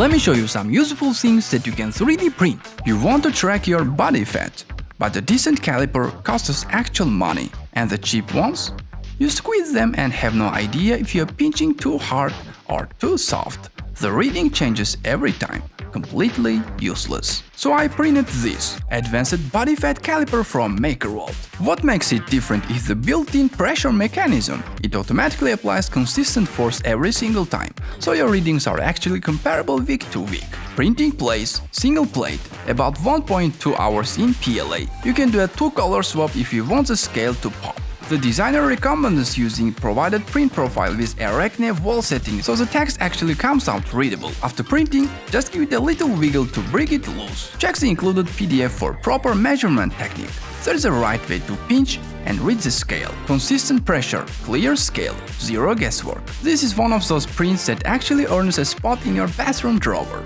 Let me show you some useful things that you can 3D print. You want to track your body fat, but a decent caliper costs actual money, and the cheap ones? You squeeze them and have no idea if you're pinching too hard or too soft. The reading changes every time. Completely useless. So I printed this advanced body fat caliper from MakerWorld. What makes it different is the built-in pressure mechanism. It automatically applies consistent force every single time, so your readings are actually comparable week to week. Printing place, single plate, about 1.2 hours in PLA. You can do a 2-color swap if you want the scale to pop. The designer recommends using provided print profile with Arachne wall setting, so the text actually comes out readable. After printing, just give it a little wiggle to break it loose. Check the included PDF for proper measurement technique. There is a right way to pinch and read the scale. Consistent pressure, clear scale, zero guesswork. This is one of those prints that actually earns a spot in your bathroom drawer.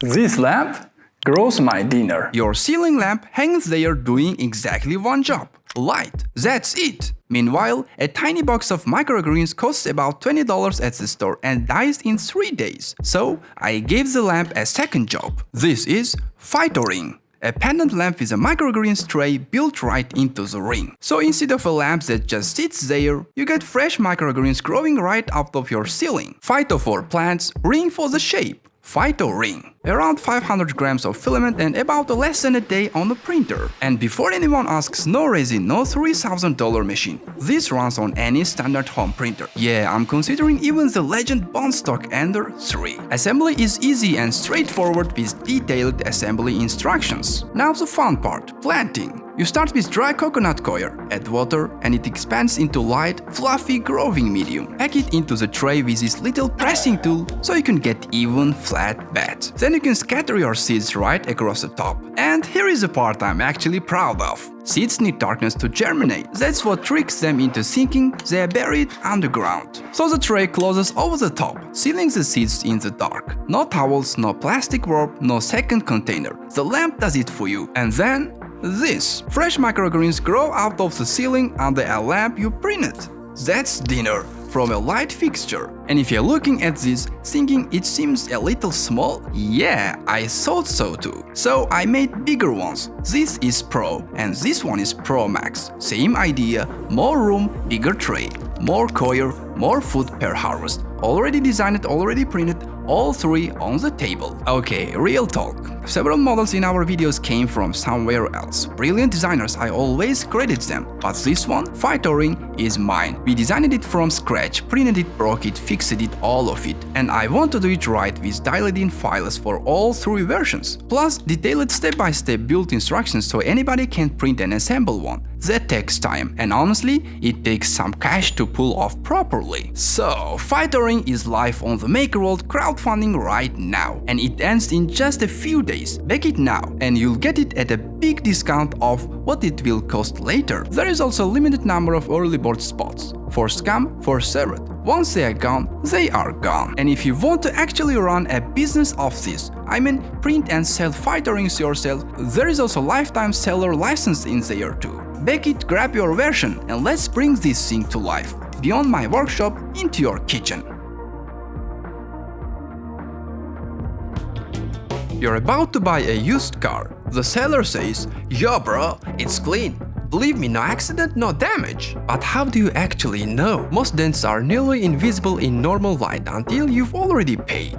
This lamp grows my dinner. Your ceiling lamp hangs there doing exactly one job. Light. That's it. Meanwhile, a tiny box of microgreens costs about $20 at the store and dies in 3 days. So I gave the lamp a second job. This is Phytoring, a pendant lamp with a microgreens tray built right into the ring. So instead of a lamp that just sits there, you get fresh microgreens growing right out of your ceiling. Phyto for plants, ring for the shape. Phytoring. Around 500 grams of filament and about less than a day on the printer. And before anyone asks, no resin, no $3,000 machine. This runs on any standard home printer. Yeah, I'm considering even the legend Bond Stock Ender 3. Assembly is easy and straightforward with detailed assembly instructions. Now the fun part, planting. You start with dry coconut coir, add water, and it expands into light, fluffy growing medium. Pack it into the tray with this little pressing tool so you can get even flat beds. Then you can scatter your seeds right across the top. And here is the part I'm actually proud of. Seeds need darkness to germinate. That's what tricks them into thinking they are buried underground. So the tray closes over the top, sealing the seeds in the dark. No towels, no plastic wrap, no second container. The lamp does it for you. And then this. Fresh microgreens grow out of the ceiling under a lamp you printed. That's dinner from a light fixture. And if you're looking at this thinking it seems a little small, yeah, I thought so too. So I made bigger ones. This is Pro and this one is Pro Max. Same idea, more room, bigger tray, more coir, more food per harvest. Already designed, already printed, all 3 on the table. Okay, real talk. Several models in our videos came from somewhere else. Brilliant designers, I always credit them. But this one, Phytoring, is mine. We designed it from scratch, printed it, broke it, fixed it, all of it. And I want to do it right with dialed-in files for all 3 versions. Plus, detailed step-by-step build instructions so anybody can print and assemble one. That takes time, and honestly, it takes some cash to pull off properly. So, Phytoring is live on the MakerWorld crowdfunding right now, and it ends in just a few days. Back it now, and you'll get it at a big discount of what it will cost later. There is also a limited number of early bird spots. First come, first served. Once they are gone, they are gone. And if you want to actually run a business of this, I mean print and sell Phytorings yourself, there is also lifetime seller license in there too. Back it, grab your version, and let's bring this thing to life. Beyond my workshop, into your kitchen. You're about to buy a used car. The seller says, "Yo bro, it's clean. Believe me, no accident, no damage." But how do you actually know? Most dents are nearly invisible in normal light until you've already paid.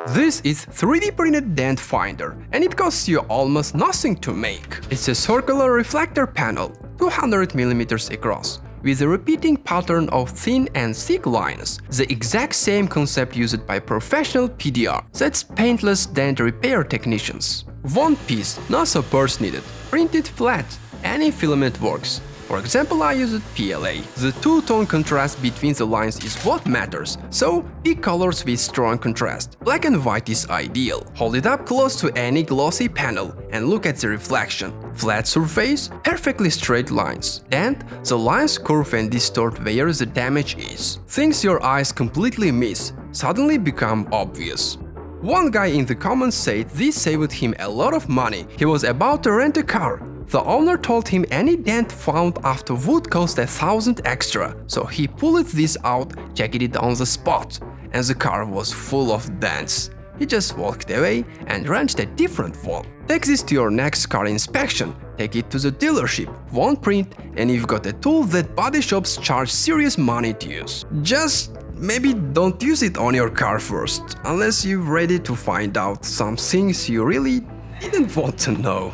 This is 3D printed Dent Finder, and it costs you almost nothing to make. It's a circular reflector panel, 200 mm across, with a repeating pattern of thin and thick lines, the exact same concept used by professional PDR, that's paintless dent repair technicians. One piece, no support needed, printed flat, any filament works. For example, I used PLA. The two-tone contrast between the lines is what matters, so pick colors with strong contrast. Black and white is ideal. Hold it up close to any glossy panel and look at the reflection. Flat surface, perfectly straight lines. And the lines curve and distort where the damage is. Things your eyes completely miss suddenly become obvious. One guy in the comments said this saved him a lot of money. He was about to rent a car, The owner told him any dent found after would cost 1,000 extra, so he pulled this out, checked it on the spot, and the car was full of dents. He just walked away and wrenched a different one. Take this to your next car inspection, take it to the dealership, won't print, and you've got a tool that body shops charge serious money to use. Just maybe don't use it on your car first, unless you're ready to find out some things you really didn't want to know.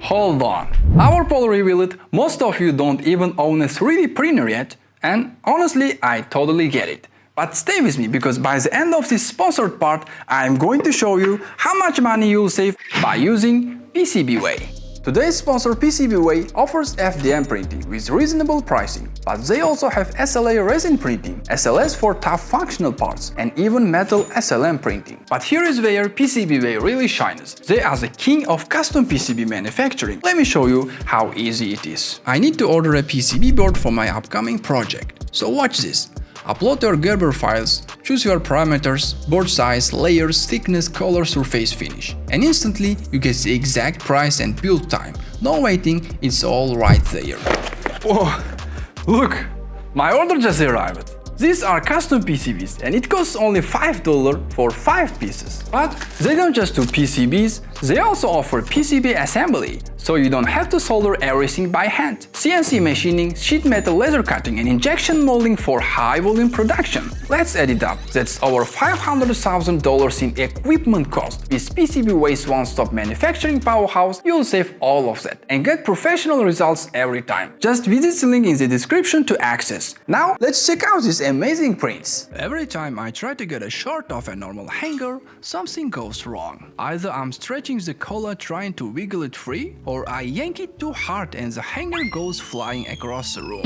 Hold on, our poll revealed most of you don't even own a 3D printer yet, and honestly I totally get it. But stay with me, because by the end of this sponsored part, I'm going to show you how much money you'll save by using PCBWay. Today's sponsor PCBWay offers FDM printing with reasonable pricing, but they also have SLA resin printing, SLS for tough functional parts, and even metal SLM printing. But here is where PCBWay really shines. They are the king of custom PCB manufacturing. Let me show you how easy it is. I need to order a PCB board for my upcoming project. So watch this. Upload your Gerber files, choose your parameters, board size, layers, thickness, color, surface finish, and instantly you get the exact price and build time. No waiting, it's all right there. Whoa, look, my order just arrived. These are custom PCBs and it costs only $5 for 5 pieces. But they don't just do PCBs, they also offer PCB assembly, so you don't have to solder everything by hand. CNC machining, sheet metal laser cutting and injection molding for high volume production. Let's add it up, that's over $500,000 in equipment cost. With PCBWay's one-stop manufacturing powerhouse, you'll save all of that and get professional results every time. Just visit the link in the description to access. Now let's check out these amazing prints. Every time I try to get a short of a normal hanger, something goes wrong. Either I'm stretching the collar trying to wiggle it free, or I yank it too hard and the hanger goes flying across the room.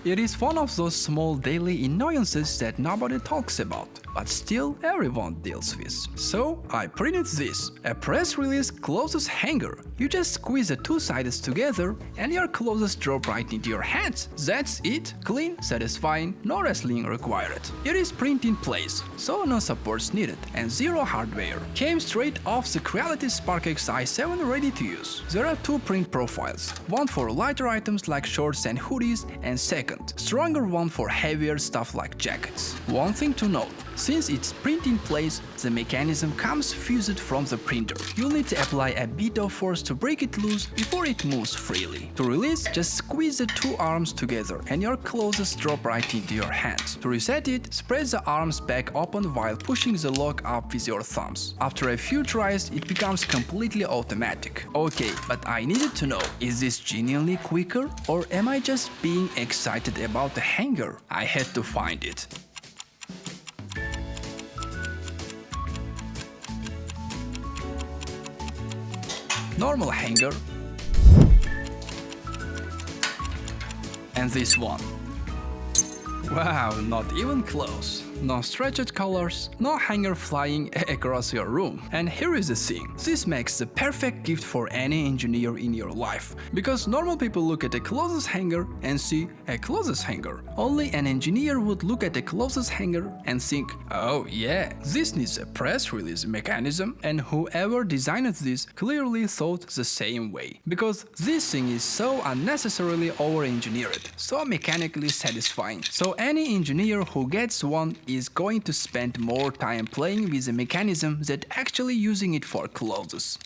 It is one of those small daily annoyances that nobody talks about, but still everyone deals with. So I printed this, a press release closest hanger. You just squeeze the two sides together and your clothes drop right into your hands. That's it, clean, satisfying, no wrestling required. It is print in place, so no supports needed and zero hardware. Came straight off the Creality SparkX i7 ready to use. There are two print profiles, one for lighter items like shorts and hoodies, and second, stronger one for heavier stuff like jackets. One thing to note, since it's print in place, the mechanism comes fused from the printer. You'll need to apply a bit of force to break it loose before it moves freely. To release, just squeeze the two arms together and your clothes drop right into your hands. To reset it, spread the arms back open while pushing the lock up with your thumbs. After a few tries, it becomes completely automatic. Okay, but I needed to know, is this genuinely quicker, or am I just being excited about the hanger? I had to find it. Normal hanger, and this one. Wow, not even close. No stretched colors, no hanger flying across your room. And here is the thing, this makes the perfect gift for any engineer in your life. Because normal people look at a clothes hanger and see a clothes hanger. Only an engineer would look at a clothes hanger and think, oh yeah, this needs a press release mechanism, and whoever designed this clearly thought the same way. Because this thing is so unnecessarily over-engineered, so mechanically satisfying. So any engineer who gets one is going to spend more time playing with the mechanism than actually using it for clothes.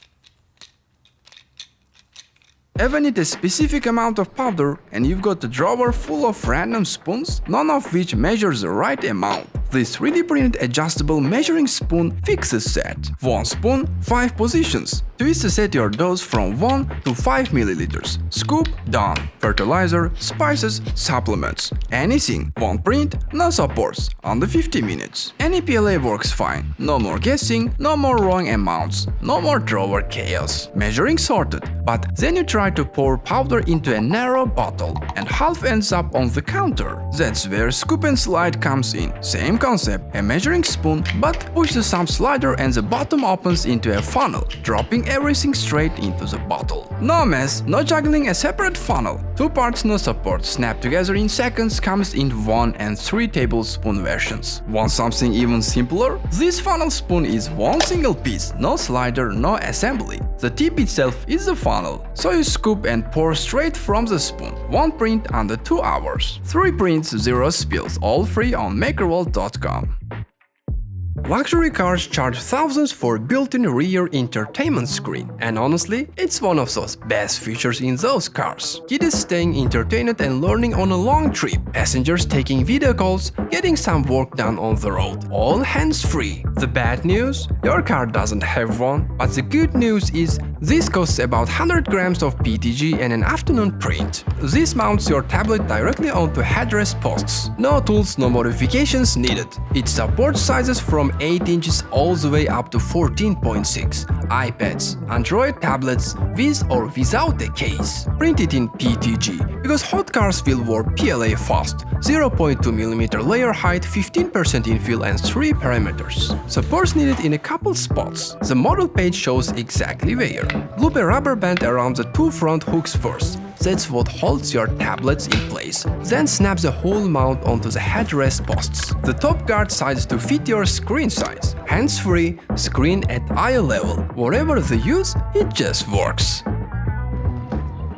Ever need a specific amount of powder and you've got a drawer full of random spoons, none of which measures the right amount? This 3D printed adjustable measuring spoon fixes that. One spoon, 5 positions. Twist to set your dose from 1 to 5 milliliters. Scoop, done. Fertilizer, spices, supplements. Anything. One print, no supports. Under 50 minutes. Any PLA works fine. No more guessing, no more wrong amounts, no more drawer chaos. Measuring sorted. But then you try to pour powder into a narrow bottle and half ends up on the counter. That's where scoop and slide comes in. Same concept, a measuring spoon, but push the thumb slider and the bottom opens into a funnel, dropping dumping everything straight into the bottle. No mess, no juggling a separate funnel. 2 parts, no support, snap together in seconds, comes in 1 and 3 tablespoon versions. Want something even simpler? This funnel spoon is one single piece, no slider, no assembly. The tip itself is the funnel, so you scoop and pour straight from the spoon. 1 print under 2 hours. 3 prints, 0 spills, all free on MakerWorld.com. Luxury cars charge thousands for built-in rear entertainment screen, and honestly, it's one of those best features in those cars. Kids staying entertained and learning on a long trip, passengers taking video calls, getting some work done on the road, all hands-free. The bad news? Your car doesn't have one, but the good news is this costs about 100 grams of PETG and an afternoon print. This mounts your tablet directly onto headrest posts. No tools, no modifications needed. It supports sizes from 8 inches all the way up to 14.6. iPads, Android tablets, with or without a case. Printed in PETG, because hot cars will warp PLA fast. 0.2mm layer height, 15% infill and 3 parameters. Supports needed in a couple spots. The model page shows exactly where. Loop a rubber band around the 2 front hooks first. That's what holds your tablets in place. Then snap the whole mount onto the headrest posts. The top guard sides to fit your screen size. Hands-free, screen at eye level. Whatever the use, it just works.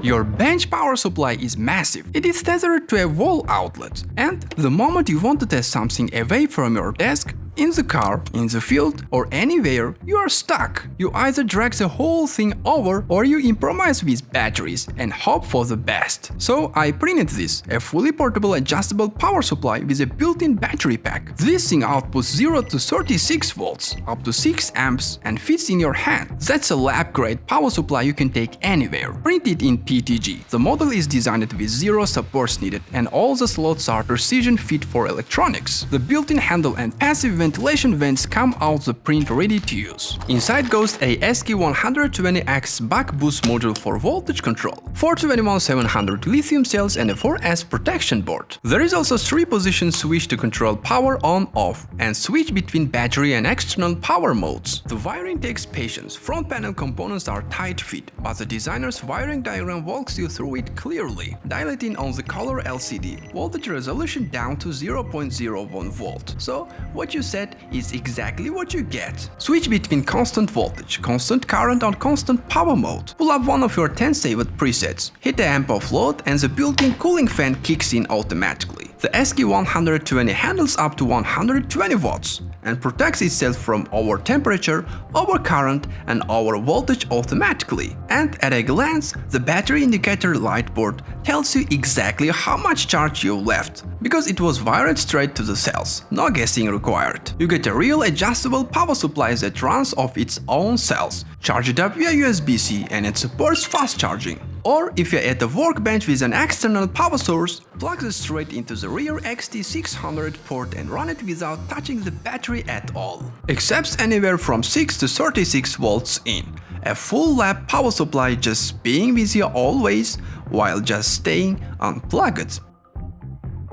Your bench power supply is massive. It is tethered to a wall outlet. And the moment you want to test something away from your desk, in the car, in the field, or anywhere, you are stuck. You either drag the whole thing over or you improvise with batteries and hope for the best. So I printed this, a fully portable adjustable power supply with a built-in battery pack. This thing outputs 0 to 36 volts, up to 6 amps and fits in your hand. That's a lab-grade power supply you can take anywhere. Printed in PETG, the model is designed with 0 supports needed and all the slots are precision fit for electronics. The built-in handle and passive ventilation vents come out the print ready to use. Inside goes a SQ120X buck boost module for voltage control, 421-700 lithium cells and a 4S protection board. There is also 3-position switch to control power on-off and switch between battery and external power modes. The wiring takes patience. Front panel components are tight fit, but the designer's wiring diagram walks you through it clearly. Dilating on the color LCD, voltage resolution down to 0.01 volt. So what you said is exactly what you get. Switch between constant voltage, constant current or constant power mode. Pull up one of your 10 saved presets, hit the amp offload and the built-in cooling fan kicks in automatically. The SQ120 handles up to 120 watts and protects itself from over temperature, over current and over voltage automatically. And at a glance, the battery indicator light board tells you exactly how much charge you left, because it was wired straight to the cells, no guessing required. You get a real adjustable power supply that runs off its own cells. Charge it up via USB-C and it supports fast charging. Or if you're at a workbench with an external power source, plug it straight into the rear XT600 port and run it without touching the battery at all. Accepts anywhere from 6 to 36 volts in. A full lab power supply just being with you always while just staying unplugged.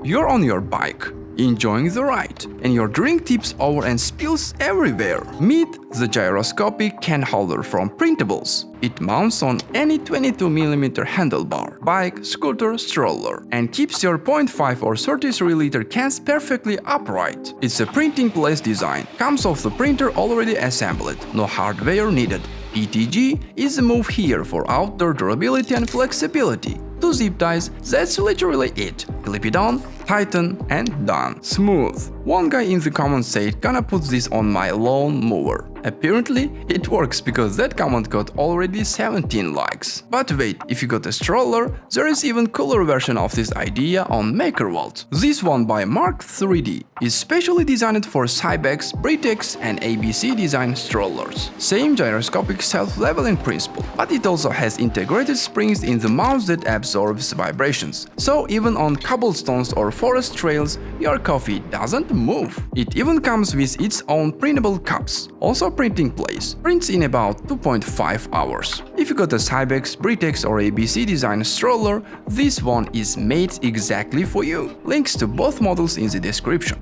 You're on your bike, enjoying the ride, and your drink tips over and spills everywhere. Meet the Gyroscopic Can Holder from Printables. It mounts on any 22mm handlebar, bike, scooter, stroller, and keeps your 0.5 or 33-liter cans perfectly upright. It's a printing place design, comes off the printer already assembled, no hardware needed. PETG is the move here for outdoor durability and flexibility. 2 zip ties, that's literally it. Clip it on, tighten, and done. Smooth. One guy in the comments said, "Gonna put this on my lawn mower." Apparently, it works because that comment got already 17 likes. But wait, if you got a stroller, there is even cooler version of this idea on MakerWorld. This one by Mark 3D is specially designed for Cybex, Britex and ABC design strollers. Same gyroscopic self-leveling principle, but it also has integrated springs in the mounts that absorbs vibrations. So even on cobblestones or forest trails, your coffee doesn't move. It even comes with its own printable cups. Also printing place. Prints in about 2.5 hours. If you got a Cybex, Britex or ABC design stroller, this one is made exactly for you. Links to both models in the description.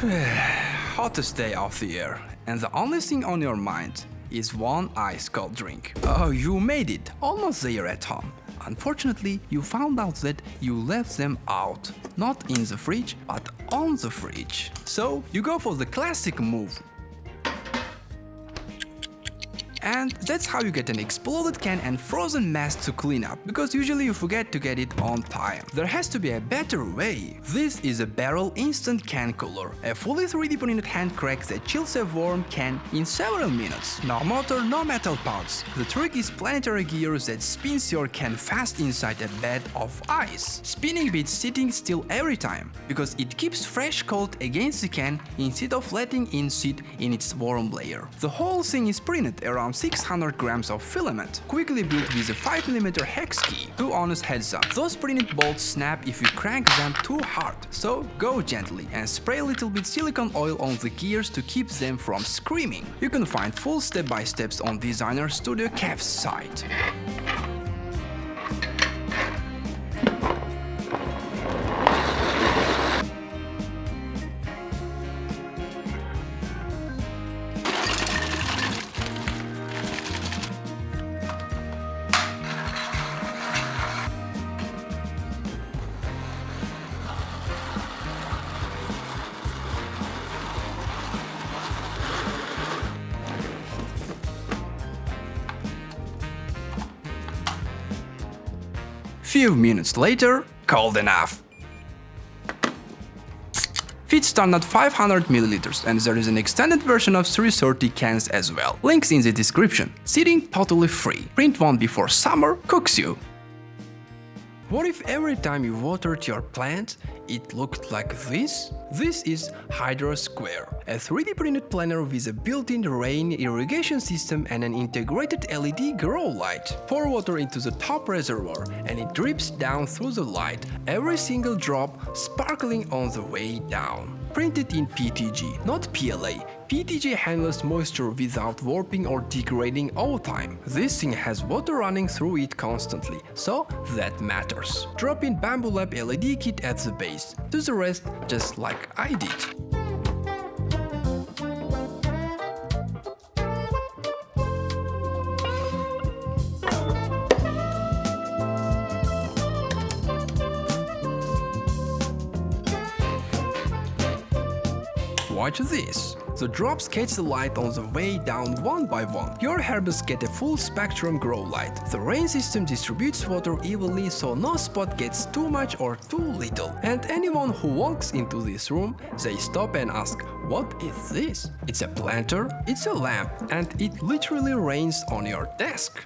Hottest day of the year, and the only thing on your mind is one ice cold drink. Oh, you made it, almost there at home. Unfortunately, you found out that you left them out. Not in the fridge, but on the fridge. So, you go for the classic move. And that's how you get an exploded can and frozen mess to clean up, because usually you forget to get it on time. There has to be a better way. This is a barrel instant can cooler, a fully 3D printed hand crank that chills a warm can in several minutes. No motor, no metal parts. The trick is planetary gears that spins your can fast inside a bed of ice. Spinning beats sitting still every time, because it keeps fresh cold against the can instead of letting it sit in its warm layer. The whole thing is printed around 600 grams of filament, quickly built with a 5mm hex key. 2 honest heads up, those printed bolts snap if you crank them too hard, so go gently and spray a little bit silicone oil on the gears to keep them from screaming. You can find full step-by-steps on Designer Studio Kev's site. Few minutes later, cold enough. Fits standard 500 ml, and there is an extended version of 330 cans as well. Links in the description. Sitting totally free. Print one before summer cooks you. What if every time you watered your plant, it looked like this? This is HydroSquare, a 3D printed planner with a built-in rain irrigation system and an integrated LED grow light. Pour water into the top reservoir and it drips down through the light, every single drop sparkling on the way down. Printed in PTG, not PLA. PTG handles moisture without warping or degrading all time. This thing has water running through it constantly, so that matters. Drop in Bamboo Lab LED kit at the base. Do the rest just like I did. Watch this. The drops catch the light on the way down one by one. Your herbs get a full spectrum grow light. The rain system distributes water evenly so no spot gets too much or too little. And anyone who walks into this room, they stop and ask, what is this? It's a planter, it's a lamp, and it literally rains on your desk.